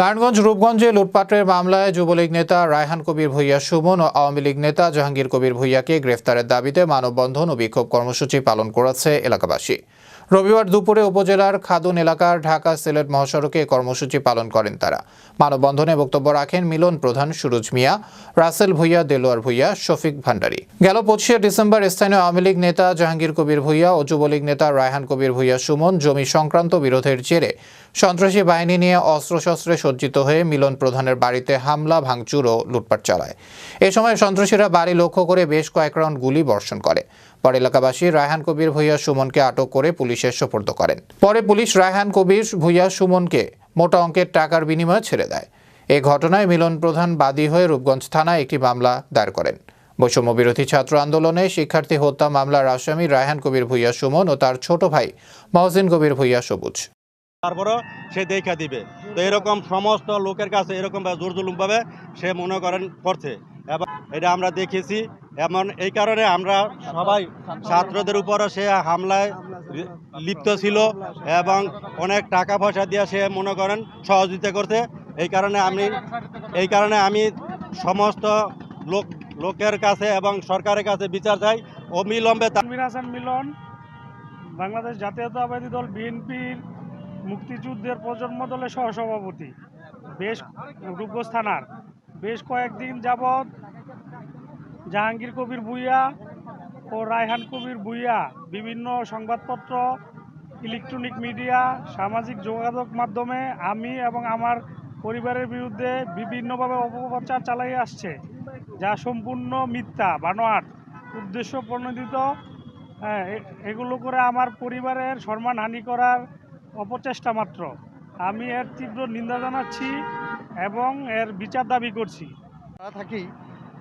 নারায়ণগঞ্জ রূপগঞ্জে লুটপাটের মামলায় যুবলীগ নেতা রায়হান কবির ভূঁইয়া সুমন ও আওয়ামী লীগ নেতা জাহাঙ্গীর কবির ভূঁইয়াকে গ্রেফতারের দাবিতে মানববন্ধন ও বিক্ষোভ কর্মসূচি পালন করেছে এলাকাবাসী। রবিবার দুপুরে উপজেলার খাদুন এলাকার ঢাকা সিলেট মহাসড়কে কর্মসূচি পালন করেন তারা। মানববন্ধনে বক্তব্য রাখেন মিলন প্রধান সুরজ মিয়া, রাসেল ভূঁইয়া, দেলোয়ার ভূঁইয়া, শফিক ভান্ডারী। গেল 25 ডিসেম্বর স্থানীয় আওয়ামী লীগ নেতা জাহাঙ্গীর কবির ভূঁইয়া ও যুবলীগ নেতা রায়হান কবির ভূঁইয়া সুমন জমি সংক্রান্ত বিরোধের জেরে সন্ত্রাসী বাহিনী নিয়ে অস্ত্রশস্ত্রে সজ্জিত হয়ে মিলন প্রধানের বাড়িতে হামলা, ভাঙচুর ও লুটপাট চালায়। এ সময় সন্ত্রাসীরা বাড়ি লক্ষ্য করে বেশ কয়েক রাউন্ড গুলি বর্ষণ করে। পরে এলাকাবাসী রায়হান কবির ভূঁইয়া সুমনকে আটক করে পুলিশের সোপর্দ করেন। পরে পুলিশ রায়হান কবির ভূঁইয়া সুমনকে মোটা অঙ্কের টাকার বিনিময়ে ছেড়ে দেয়। এ ঘটনায় মিলন প্রধান বাদী হয়ে রূপগঞ্জ থানায় একটি মামলা দায়ের করেন। বৈষম্য বিরোধী ছাত্র আন্দোলনে শিক্ষার্থী হত্যা মামলার আসামি রায়হান কবির ভূঁইয়া সুমন ও তার ছোট ভাই মহসিন কবির ভূঁইয়া সবুজ। তারপরও সে দেখা দিবে। তো এরকম সমস্ত লোকের কাছে এরকম জোর জুলুমভাবে সে মনে করেন করছে, এবং এটা আমরা দেখেছি। এমন এই কারণে আমরা সবাই ছাত্রদের উপরও সে হামলায় লিপ্ত ছিল এবং অনেক টাকা পয়সা দিয়ে সে মনে করেন সহযোগিতা করছে। এই কারণে আমি সমস্ত লোকের কাছে এবং সরকারের কাছে বিচার চাই অবিলম্বে। মিলন বাংলাদেশ জাতীয়তাবাদী দল বিএনপির মুক্তিযুদ্ধের প্রজন্ম দলের সহসভাপতি, রূপগঞ্জ থানার বেশ কয়েকদিন যাবৎ জাহাঙ্গীর কবির ভূঁইয়া ও রায়হান কবির ভূঁইয়া বিভিন্ন সংবাদপত্র, ইলেকট্রনিক মিডিয়া, সামাজিক যোগাযোগ মাধ্যমে আমি এবং আমার পরিবারের বিরুদ্ধে বিভিন্নভাবে অপপ্রচার চালিয়ে আসছে, যা সম্পূর্ণ মিথ্যা, বানোয়াট, উদ্দেশ্য প্রণোদিত। এগুলো করে আমার পরিবারের সম্মানহানি করার অপচেষ্টা মাত্র। আমি এর তীব্র নিন্দা জানাচ্ছি এবং এর বিচার দাবি করছি। থাকি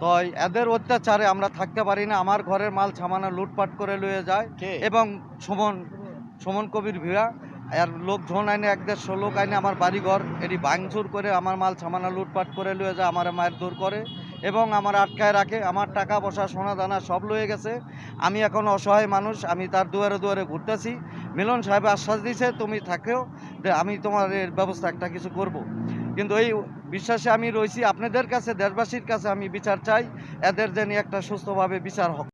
তো এদের অত্যাচারে আমরা থাকতে পারি না। আমার ঘরের মাল সামানা লুটপাট করে লয়ে যায় এবং সুমন কবির ভূঁইয়া এর লোকজন আইনে 1-150 লোক আইনে আমার বাড়িঘর এটি ভাঙচুর করে আমার মাল সামানা লুটপাট করে লয়ে যায়, আমার মায়ের দূর করে এবং আমার আটকায় রাখে। আমার টাকা পয়সা, সোনা দানা সব লয়ে গেছে। আমি এখন অসহায় মানুষ, আমি তার দুয়ারে দুয়ারে ঘুরতেছি। মিলন সাহেব আশ্বাস দিয়েছে তুমি থাকেও, আমি তোমার এর ব্যবস্থা একটা কিছু করব। কিন্তু এই বিশ্বাসে আমি রয়েছি। আপনাদের কাছে, দেশবাসীর কাছে আমি বিচার চাই, এদের যেন একটা সুস্থভাবে বিচার হোক।